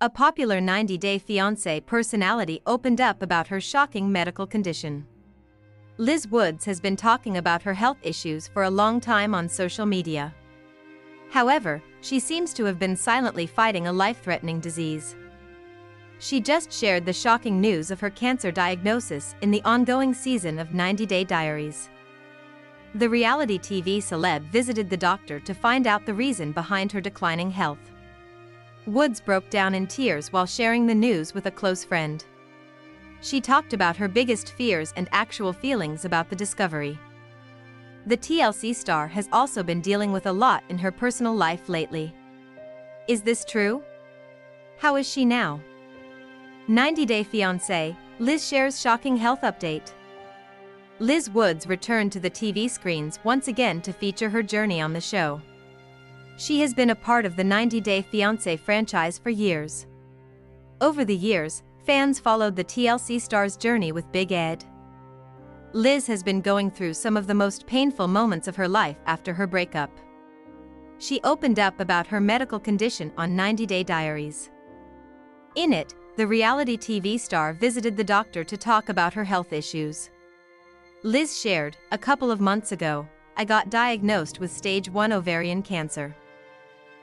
A popular 90-Day Fiance personality opened up about her shocking medical condition. Liz Woods has been talking about her health issues for a long time on social media. However, she seems to have been silently fighting a life-threatening disease. She just shared the shocking news of her cancer diagnosis in the ongoing season of 90-Day Diaries. The reality TV celeb visited the doctor to find out the reason behind her declining health. Woods broke down in tears while sharing the news with a close friend. She talked about her biggest fears and actual feelings about the discovery. The TLC star has also been dealing with a lot in her personal life lately. Is this true? How is she now? 90-Day Fiancé, Liz shares shocking health update. Liz Woods returned to the TV screens once again to feature her journey on the show. She has been a part of the 90-Day Fiancé franchise for years. Over the years, fans followed the TLC star's journey with Big Ed. Liz has been going through some of the most painful moments of her life after her breakup. She opened up about her medical condition on 90-Day Diaries. In it, the reality TV star visited the doctor to talk about her health issues. Liz shared, "A couple of months ago, I got diagnosed with stage 1 ovarian cancer.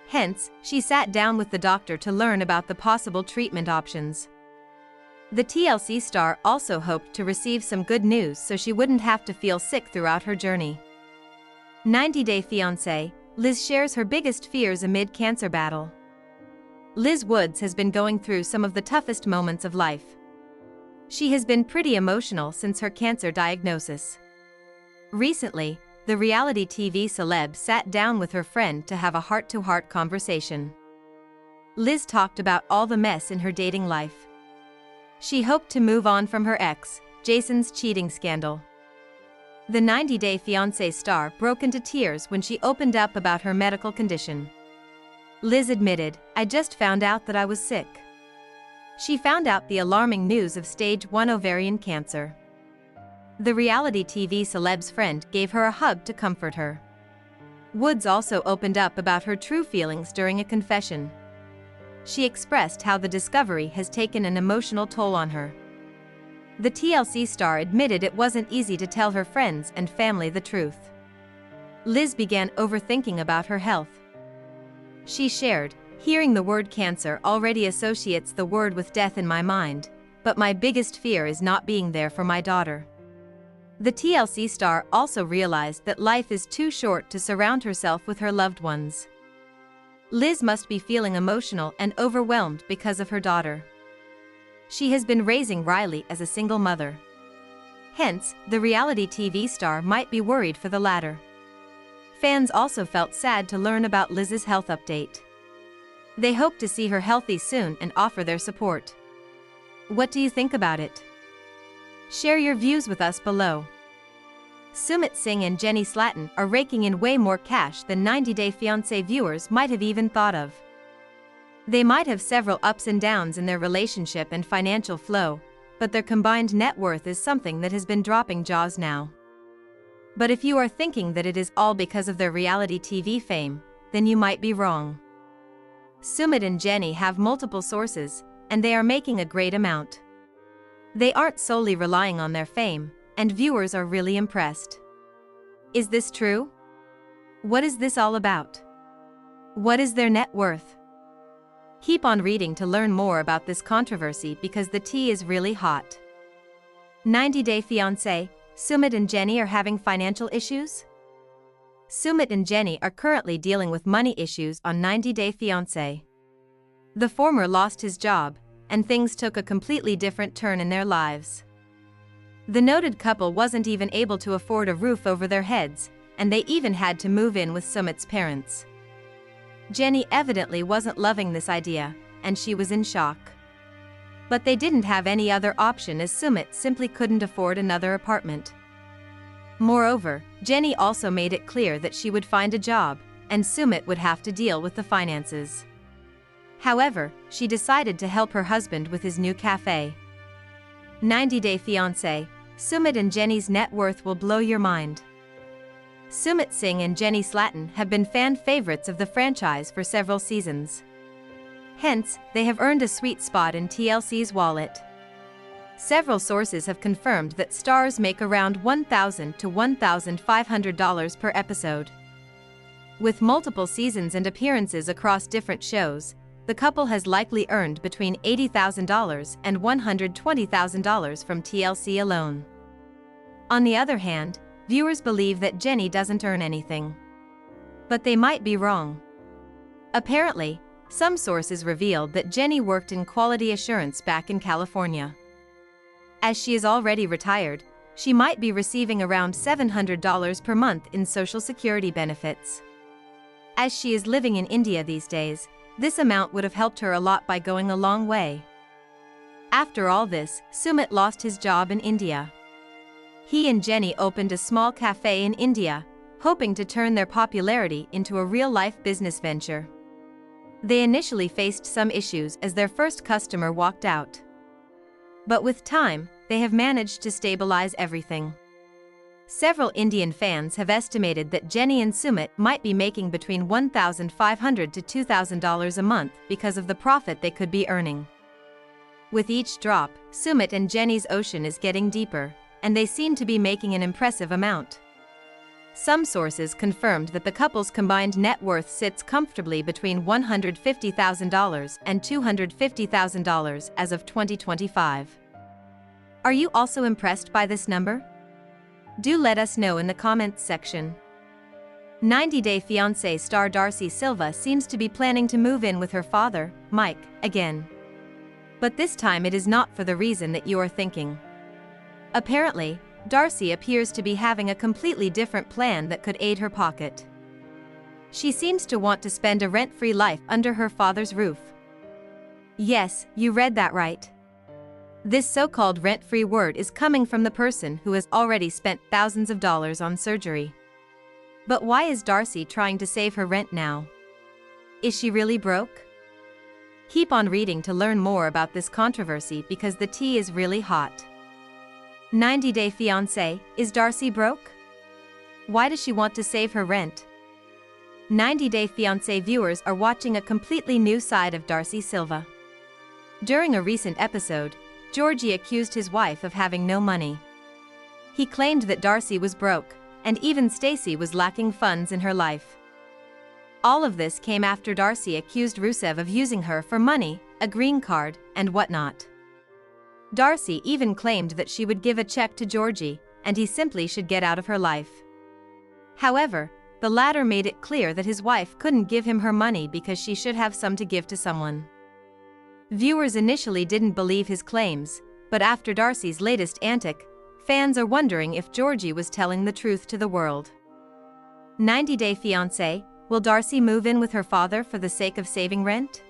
Hence, she sat down with the doctor to learn about the possible treatment options." The TLC star also hoped to receive some good news so she wouldn't have to feel sick throughout her journey. 90-Day Fiancé, Liz shares her biggest fears amid cancer battle. Liz Woods has been going through some of the toughest moments of life. She has been pretty emotional since her cancer diagnosis. Recently, the reality TV celeb sat down with her friend to have a heart-to-heart conversation. Liz talked about all the mess in her dating life. She hoped to move on from her ex, Jason's cheating scandal. The 90-Day Fiancé star broke into tears when she opened up about her medical condition. Liz admitted, "I just found out that I was sick." She found out the alarming news of stage 1 ovarian cancer. The reality TV celeb's friend gave her a hug to comfort her. Woods also opened up about her true feelings during a confession. She expressed how the discovery has taken an emotional toll on her. The TLC star admitted it wasn't easy to tell her friends and family the truth. Liz began overthinking about her health. She shared, "Hearing the word cancer already associates the word with death in my mind, but my biggest fear is not being there for my daughter." The TLC star also realized that life is too short to surround herself with her loved ones. Liz must be feeling emotional and overwhelmed because of her daughter. She has been raising Riley as a single mother. Hence, the reality TV star might be worried for the latter. Fans also felt sad to learn about Liz's health update. They hope to see her healthy soon and offer their support. What do you think about it? Share your views with us below. Sumit Singh and Jenny Slatin are raking in way more cash than 90-Day Fiancé viewers might have even thought of. They might have several ups and downs in their relationship and financial flow, but their combined net worth is something that has been dropping jaws now. But if you are thinking that it is all because of their reality TV fame, then you might be wrong. Sumit and Jenny have multiple sources, and they are making a great amount. They aren't solely relying on their fame, and viewers are really impressed. Is this true? What is this all about? What is their net worth? Keep on reading to learn more about this controversy because the tea is really hot. 90-Day Fiancé, Sumit and Jenny are having financial issues? Sumit and Jenny are currently dealing with money issues on 90-Day Fiancé. The former lost his job, and things took a completely different turn in their lives. The noted couple wasn't even able to afford a roof over their heads, and they even had to move in with Sumit's parents. Jenny evidently wasn't loving this idea, and she was in shock. But they didn't have any other option as Sumit simply couldn't afford another apartment. Moreover, Jenny also made it clear that she would find a job, and Sumit would have to deal with the finances. However, she decided to help her husband with his new cafe. 90-Day Fiancé, Sumit and Jenny's net worth will blow your mind. Sumit Singh and Jenny Slatin have been fan favorites of the franchise for several seasons. Hence, they have earned a sweet spot in TLC's wallet. Several sources have confirmed that stars make around $1,000 to $1,500 per episode. With multiple seasons and appearances across different shows, the couple has likely earned between $80,000 and $120,000 from TLC alone. On the other hand, viewers believe that Jenny doesn't earn anything. But they might be wrong. Apparently, some sources revealed that Jenny worked in quality assurance back in California. As she is already retired, she might be receiving around $700 per month in Social Security benefits. As she is living in India these days, this amount would have helped her a lot by going a long way. After all this, Sumit lost his job in India. He and Jenny opened a small cafe in India, hoping to turn their popularity into a real-life business venture. They initially faced some issues as their first customer walked out. But with time, they have managed to stabilize everything. Several Indian fans have estimated that Jenny and Sumit might be making between $1,500 to $2,000 a month because of the profit they could be earning. With each drop, Sumit and Jenny's ocean is getting deeper, and they seem to be making an impressive amount. Some sources confirmed that the couple's combined net worth sits comfortably between $150,000 and $250,000 as of 2025. Are you also impressed by this number? Do let us know in the comments section. 90 Day Fiancé star Darcy Silva seems to be planning to move in with her father, Mike, again. But this time it is not for the reason that you are thinking. Apparently, Darcy appears to be having a completely different plan that could aid her pocket. She seems to want to spend a rent-free life under her father's roof. Yes, you read that right. This so-called rent-free word is coming from the person who has already spent thousands of dollars on surgery. But why is Darcy trying to save her rent now? Is she really broke? Keep on reading to learn more about this controversy because the tea is really hot. 90 Day Fiancé, is Darcy broke? Why does she want to save her rent? 90 Day Fiancé viewers are watching a completely new side of Darcy Silva. During a recent episode, Georgie accused his wife of having no money. He claimed that Darcy was broke, and even Stacy was lacking funds in her life. All of this came after Darcy accused Rusev of using her for money, a green card, and whatnot. Darcy even claimed that she would give a check to Georgie, and he simply should get out of her life. However, the latter made it clear that his wife couldn't give him her money because she should have some to give to someone. Viewers initially didn't believe his claims, but after Darcy's latest antic, fans are wondering if Georgie was telling the truth to the world. 90 Day Fiancé, will Darcy move in with her father for the sake of saving rent?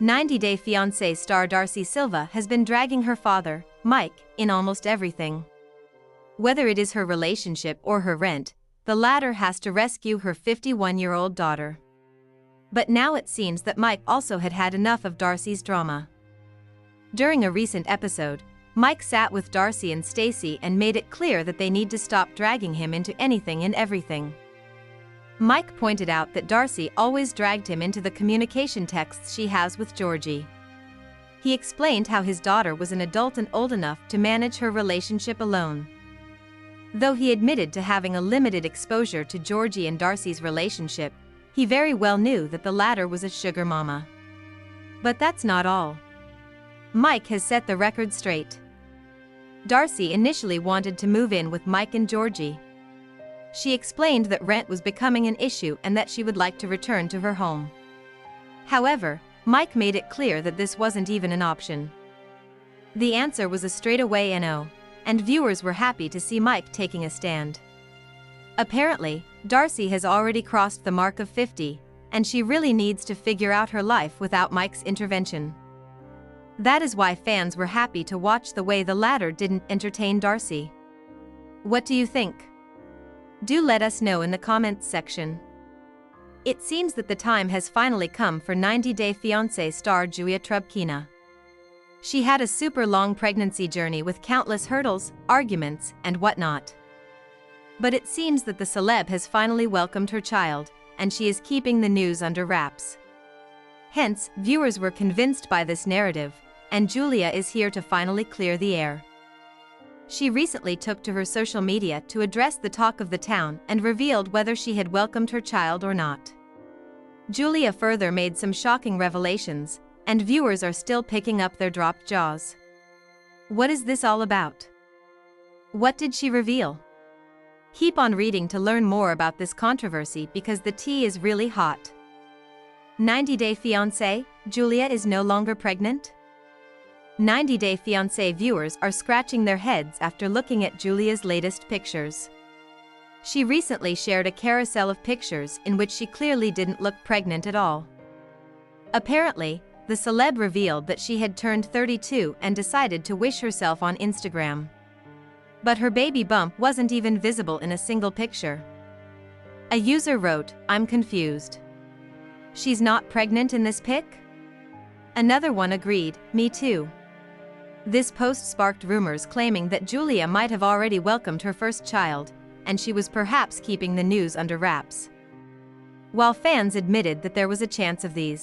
90 Day Fiancé star Darcy Silva has been dragging her father, Mike, in almost everything. Whether it is her relationship or her rent, the latter has to rescue her 51-year-old daughter. But now it seems that Mike also had had enough of Darcy's drama. During a recent episode, Mike sat with Darcy and Stacy and made it clear that they need to stop dragging him into anything and everything. Mike pointed out that Darcy always dragged him into the communication texts she has with Georgie. He explained how his daughter was an adult and old enough to manage her relationship alone. Though he admitted to having a limited exposure to Georgie and Darcy's relationship, he very well knew that the latter was a sugar mama. But that's not all. Mike has set the record straight. Darcy initially wanted to move in with Mike and Georgie. She explained that rent was becoming an issue and that she would like to return to her home. However, Mike made it clear that this wasn't even an option. The answer was a straightaway no, and viewers were happy to see Mike taking a stand. Apparently, Darcy has already crossed the mark of 50, and she really needs to figure out her life without Mike's intervention. That is why fans were happy to watch the way the latter didn't entertain Darcy. What do you think? Do let us know in the comments section. It seems that the time has finally come for 90 Day Fiancé star Julia Trubkina. She had a super long pregnancy journey with countless hurdles, arguments, and whatnot. But it seems that the celeb has finally welcomed her child, and she is keeping the news under wraps. Hence, viewers were convinced by this narrative, and Julia is here to finally clear the air. She recently took to her social media to address the talk of the town and revealed whether she had welcomed her child or not. Julia further made some shocking revelations, and viewers are still picking up their dropped jaws. What is this all about? What did she reveal? Keep on reading to learn more about this controversy because the tea is really hot. 90-Day Fiancé, Julia is no longer pregnant? 90-Day Fiancé viewers are scratching their heads after looking at Julia's latest pictures. She recently shared a carousel of pictures in which she clearly didn't look pregnant at all. Apparently, the celeb revealed that she had turned 32 and decided to wish herself on Instagram. But her baby bump wasn't even visible in a single picture. A user wrote, "I'm confused. She's not pregnant in this pic?" Another one agreed, "Me too." This post sparked rumors claiming that Julia might have already welcomed her first child, and she was perhaps keeping the news under wraps. While fans admitted that there was a chance of these